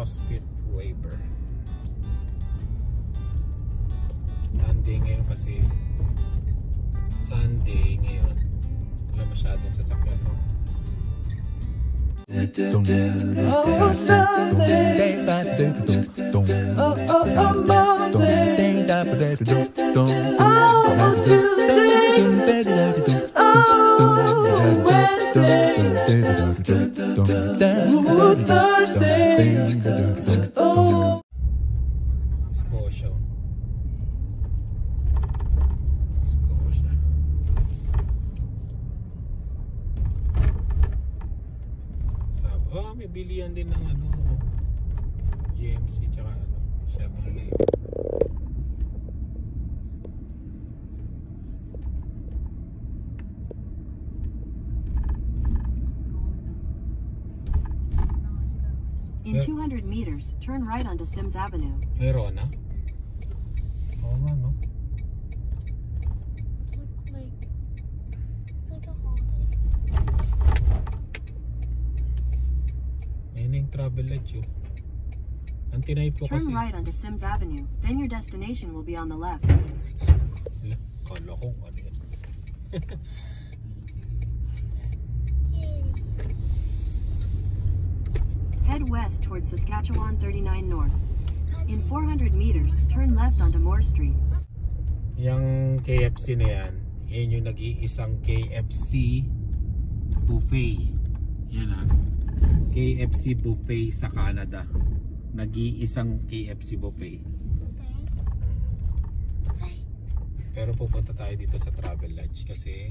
CrossFit waiver. Sunday ngayon kasi Sunday ngayon. Wala masyadong sasakyan, no? Scotia. May bilihan din ng ano, GMC tsaka ano, Chevrolet. In 200 meters, turn right onto Sims Avenue. May Rona? Oo nga, no? It's like a holiday. Ayun yung travel edge, oh. Ang tinipe ko kasi. Turn right onto Sims Avenue, then your destination will be on the left. Kala ko ano yan. Head west towards Saskatchewan 39 North. In 400 meters, turn left onto Moore Street. Yung KFC na yan, yun yung nag-iisang KFC buffet. Yan ah. KFC buffet sa Canada. Nag-iisang KFC buffet. Pero pupunta tayo dito sa Travel Lodge kasi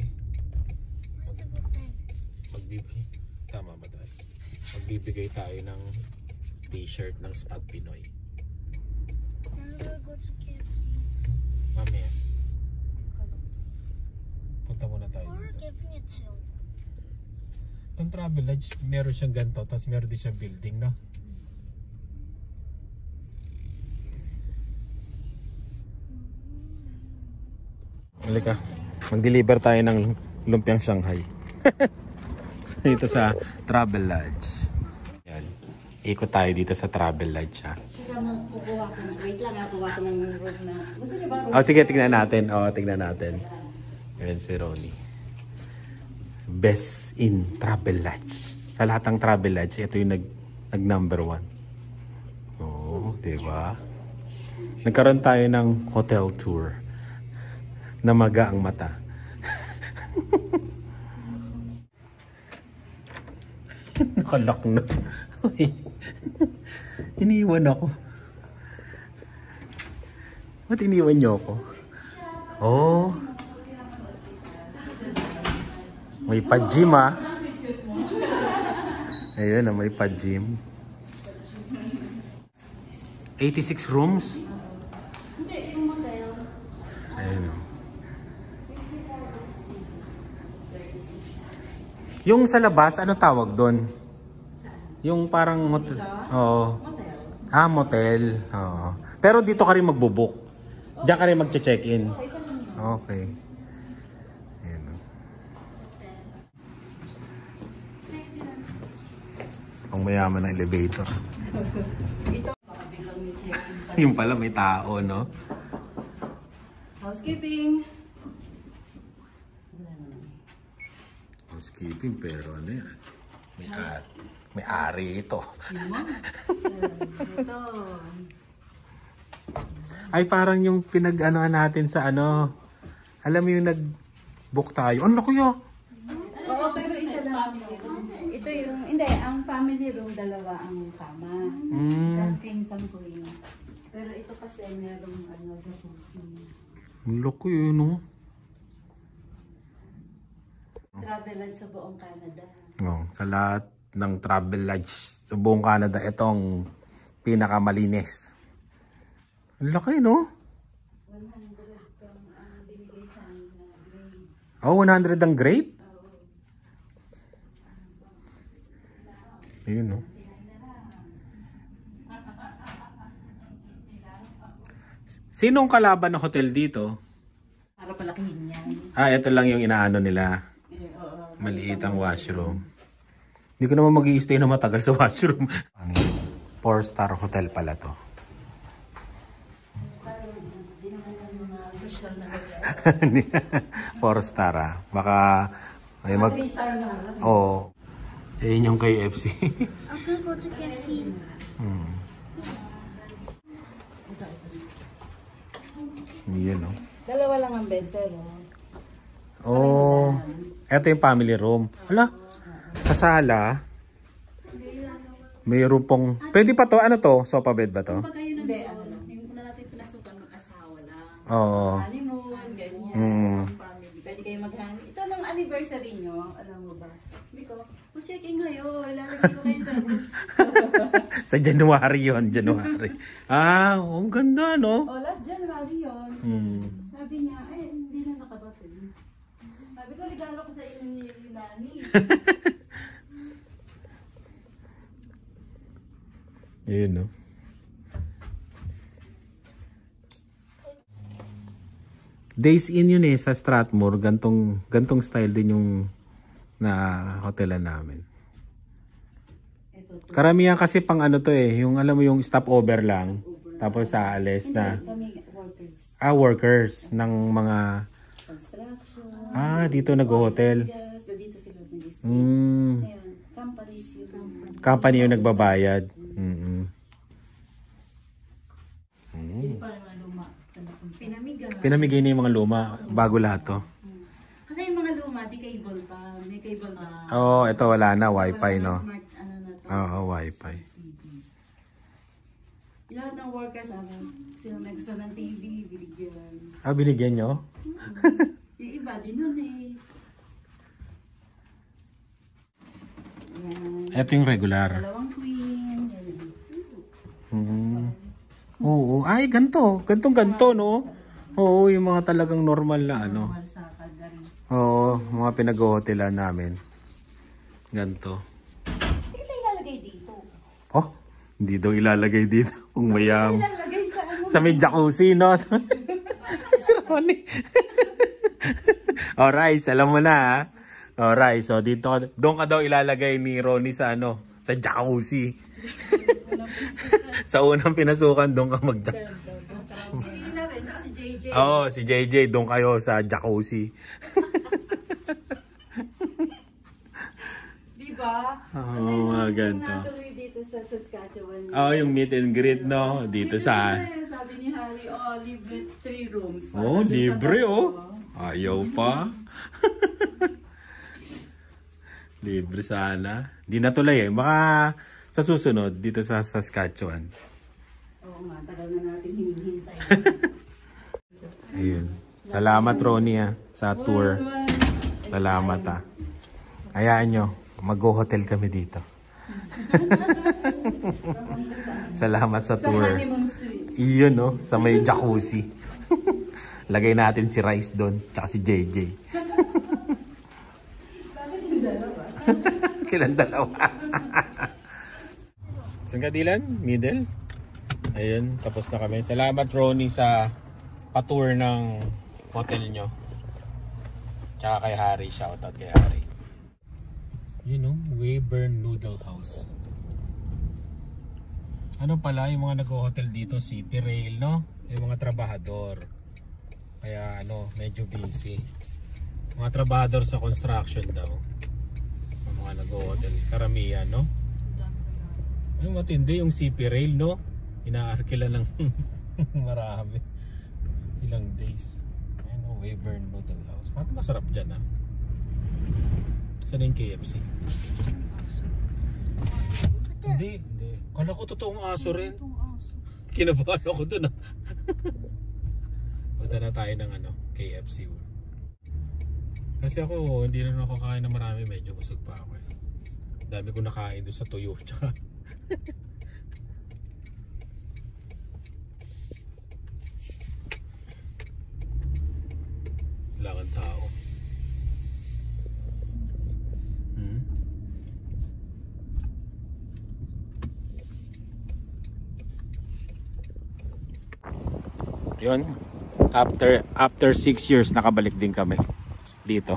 tama ba tayo? Magbibigay tayo ng t-shirt ng Spot Pinoy. Then we'll go to KFC. Mamaya. Punta muna tayo. Or giving it to. Itong Travel Lodge, meron siyang ganito, tapos meron din siyang building, no? Halika, mag-deliver tayo ng lumpiang Shanghai. Dito sa Travel Lodge. Yan. Ikot tayo dito sa Travel Lodge, ha? Wait lang, kuha ko ng room na. Gusto niyo ba? Oh, sige, tignan natin. Oh, tignan natin. Ayan si Ronnie. Best in Travel Lodge. Sa lahat ng Travel Lodge, ito yung nag number 1. Oh, diba? Nagkaroon tayo ng hotel tour. Namaga ang mata. Nakalak na. Iniwan ako. Ba't iniwan niyo ako? Oh. May pa-gym, ah. Ayun, may pa-gym. 86 rooms? Hindi, yung motel. Ayun. Yung sa labas, ano tawag doon? Yung parang motel. Oo. Motel. Ah, motel. Oo. Pero dito ka rin magbo-book. Diyan ka rin magche-check-in. Okay. Ayun. Ang mayaman ng elevator. Ito, baka biglang may check-in. Yung pala may tao, no? Housekeeping. Housekeeping, pero ano yan? May ari ito. Ito. Ay, parang yung pinag-anoan natin sa ano. Alam mo yung nag-book tayo. Ano kuya? Oo, pero isa lang. Ito yung, hindi, ang family room, dalawa ang kama. Isang king, isang queen. Pero ito kasi merong jacuzzi. Ang loko yun, no? Travel Lodge sa buong Canada. Oh, sa lahat ng Travel Lodge sa buong Canada, itong pinakamalinis. Ang laki, no? 100 ang binigay sa amin na grade. Oh, 100 ang grade? Ayun, no? Sinong kalaban ng hotel dito? Para palakihin yan. Ah, ito lang yung inaano nila. Oo. Maliit ang washroom. Hindi ko naman mag-i-stay na matagal sa washroom. 4-star hotel pala to. Hindi naman yung mga social na hotel. 4-star Baka may 3-star na. Oo. Yun yung KFC. I'm gonna go to KFC. Yun, no? Dalawa lang ang bed pero. Oh. Ito yung family room. Hala, sa sala, mayroon pong... Pwede pa to? Ano to? Sofa bed ba to? Hindi, ano lang. Yung una natin pinasukan mag-asawa lang. Oo. Honeymoon, ganyan. Family. Pwede kayo mag-honeymoon. Ito nung anniversary nyo, alam mo ba? Hindi ko, mag-check-in ngayon. Lalagay ko kayo sa... Sa January yon, January. Ang ganda, no? Oh, last January yun. Sabi niya, hindi na nakadating. Sabi ko, regalo ko sa inyo ni Nani. Yun, no? Days Inn yun sa Strathmore. Gantong style din yung na hotelan namin. Karamihan kasi pang ano to yung alam mo yung stopover lang. Tapos aalis na. Kami workers. Workers ng mga... Construction. Dito nag-hotel. So, dito sila nag-stay. Ayan, companies yung... Company yung nagbabayad. Parang luma. Pinamigay. Pinamigay na yung mga luma bago lahat to. Kasi yung mga luma, di cable pa. May cable pa. Ito wala na. Wi-Fi, no? Smart, ano na to. Oo, Wi-Fi. Lahat ng workers, sila nagsa ng TV, binigyan. Binigyan nyo? Yung iba, din nun Yan. Ito yung regular. 2 queen. Yan. Oo. Ganto. Gantong-ganto, no? Oo, yung mga talagang normal na ano. Normal sa Calgary. Oo, mga pinag-hotelan namin. Ganto. Hindi kita ilalagay dito. Hindi daw ilalagay dito. Kung mayam. Ilalagay sa ano. Sa may jacuzzi, no? Si Ronnie. Alright, alam mo na, Alright, so doon ka daw ilalagay ni Ronnie sa sa jacuzzi. Sa unang pinasukan, doon ka mag-jacuzzi. Si natin, tsaka si JJ. Oo, si JJ, doon kayo sa jacuzzi. Diba? Oo, mga ganito. Natuloy dito sa Saskatchewan. Yung meet and greet, no? Dito sa... Sabi ni Harry, libre 3 rooms. libre, Ayaw pa. Libre sana. Di natuloy Baka sa susunod, dito sa Saskatchewan. Oo nga, tagal na natin hinihintay. Ayun. Salamat, Ronnie, sa tour. Salamat, Hayaan nyo, mag-hotel kami dito. Salamat sa Sa tour. honeymoon suite. Iyon, no? Sa may jacuzzi. Lagay natin si Rice doon, tsaka si JJ. Bakit yung dalawa? Silang dalawa. Saan ka, Dylan? Middle? Ayun, tapos na kami. Salamat, Ronnie, sa patour ng hotel nyo. Tsaka kay Harry. Shoutout kay Harry. Yun, Weyburn Noodle House. Ano pala, yung mga nag-hotel dito, City Rail, no? Yung mga trabahador. Kaya, medyo busy. Mga trabahador sa construction daw. Yung mga nag-hotel. Karamihan, no? Matindi yung CP Rail, no? Inaarkila ng marami. Ilang days. Weyburn Noodle House. Parang masarap dyan, Saan yung KFC? Hindi. Kala ko totoong aso rin. Kinabahan ako dun, Punta na tayo ng KFC. Kasi ako, hindi na ako kakain ng marami. Medyo busog pa ako Dami ko nakain doon sa tuyo. Tsaka wala kang tao. Yun. After 6 years nakabalik din kami dito.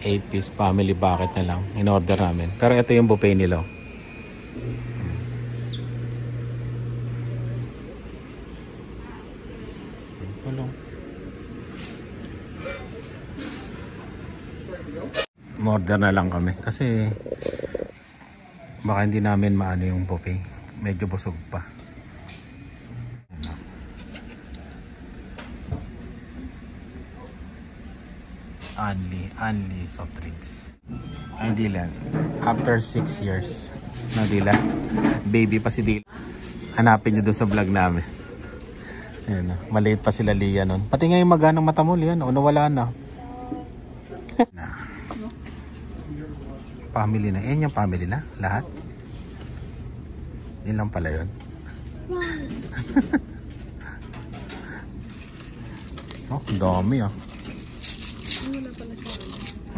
8-piece family bucket na lang. In-order namin. Pero ito yung buffet nila. Order na lang kami kasi baka hindi namin maano yung buffet. Medyo busog pa. Only soft drinks. Ang Dylan, after 6 years na Dylan, baby pa si Dylan. Hanapin nyo doon sa vlog namin. Ayan, maliit pa sila Lia nun. Pati nga yung maganang mata mo Lia, no? Nawala na. Family na. Yan yung family na? Lahat? Yun lang pala yun. Oh, dami ah. Wala pala siya.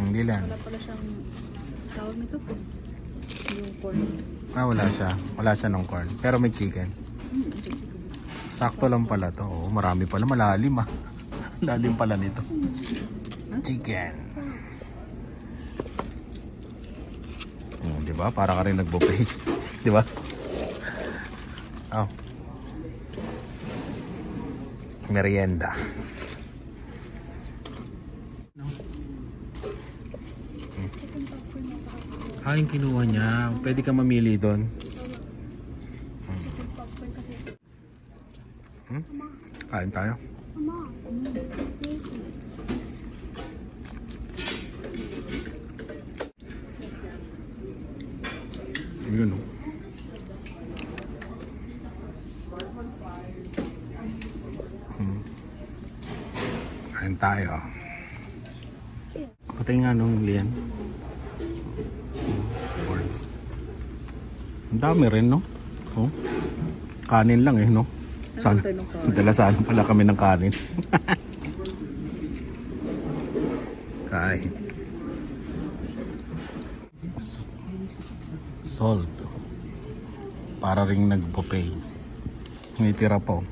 Hindi lang. Wala pala siyang tawag nito po. Yung corn. Ah, wala siya. Wala siya ng corn. Pero may chicken. Sakto lang pala to. Oh, marami pala. Malalim ah. Lalim pala nito. Chicken. Diba? Para ka rin nag-buffet. Diba? Oh. Merienda. Yung kinuha niya. Pwede ka mamili doon. Kain tayo. Yun o. Kain tayo. Patay nga nung Lian. Ang dami rin no? Oh. Kanin lang eh no? Sana, dala sana pala kami ng kanin. Kain. Salt. Para ring nag-buffet. May tira po.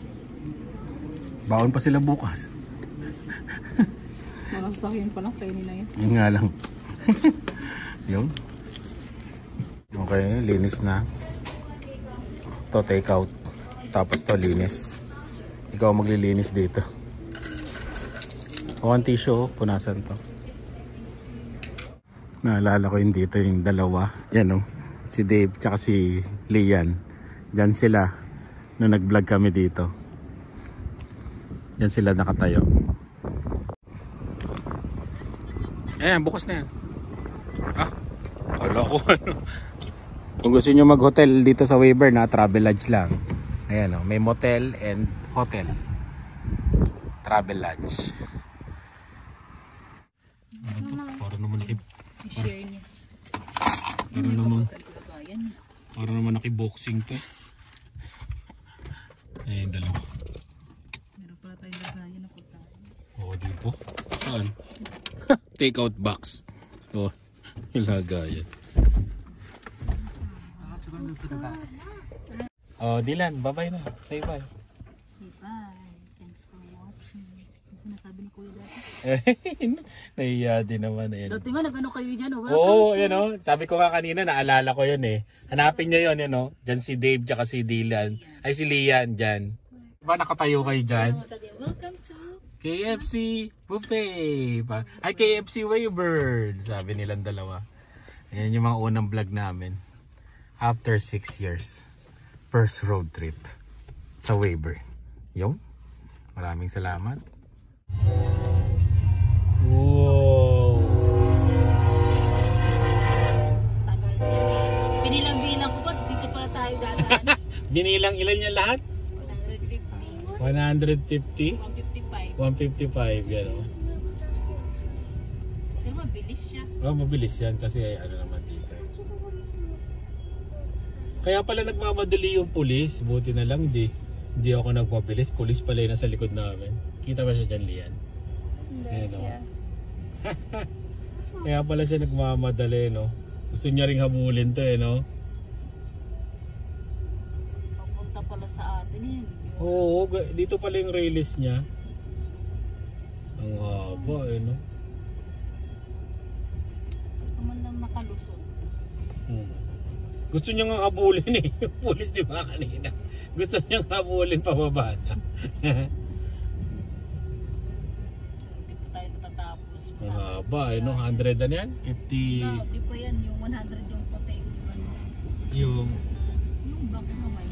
Baon pa sila bukas. Mga sasakyan pa lang kayo nila yun. Yun nga lang. Yun. Okay, linis na. To take out. Tapos to linis. Ikaw maglilinis dito. O ang tissue, punasan to. Naalala ko yun dito yung dalawa. Yan o. Si Dave tsaka si Lian. Diyan sila. Nung nag-vlog kami dito. Yan sila nakatayo. Ayan, bukas na yan. Ah, wala ko ano. Kung gusto nyo mag-hotel dito sa Weyburn na Travel Lodge lang. Ayan o, may motel and hotel. Travel Lodge. Ano to? Para naman I-share niya. Para naman naki-boxing to. Ayan, dalawa. Meron pala tayong lagayan na pagkain. Oo, di po. Saan? Take out box. Oh, ilagayan. Oh, Dylan, bye-bye na. Say bye. Say bye. Thanks for watching. Ano sinasabi ni Kuya dati? Nahiya din naman eh. Dati nga nag-ano kayo dyan. Oo, yan o. Sabi ko nga kanina, naalala ko yun eh. Hanapin nyo yun, yun o. Diyan si Dave tsaka si Dylan. Ay, si Lian dyan. Diba nakatayo kayo dyan? Welcome to KFC Buffet. Ay, KFC Weyburn. Sabi nilang dalawa. Ayan yung mga unang vlog namin. After 6 years. First road trip sa Weyburn. Yung. Maraming salamat. Wow. tagal. Binilang-bilang ko pa, dito pala tayo dadaan. Binilang ilan yan lahat? 150. 150? 155. 155, yan o. Pero mabilis siya. Oh, mabilis yan kasi ano naman dito. Kaya pala nagmamadali yung pulis. Buti na lang hindi ako nagpabilis. Pulis pala yung nasa likod namin. Kita ba siya dyan, Lian? Ayan o. Kaya pala siya nagmamadali, no? Gusto niya ring habulin to eh, no? Papunta pala sa atin yun. Oo, dito pala yung release niya. Ang haba eh, no? makalusot. Gusto niya nga habulin eh. Yung pulis di ba kanina? Gusto niya nga habulin pababa na. Hindi pa tayo natatapos. Ang haba eh, no? 100 na yan? 50... No, di pa yan. Yung 100 yung puti. Yung... Yung box na may.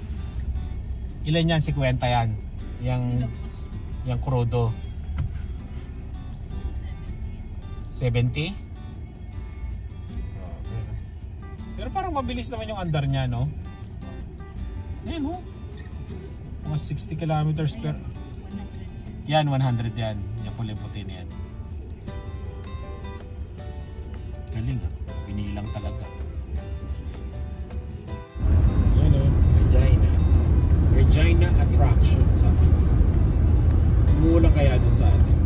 Ilan yan? 50 yan? Tapos, Yung crudo? 70? Pero parang mabilis naman yung andar niya, no? Ayan, no? Mga 60 kilometers per... 100. Yan, 100 yan. Yung puti na yan. Galing, ah. Binilang talaga. Yan, no? Regina. Regina Attraction, sabi. Umuulan kaya dun sa atin.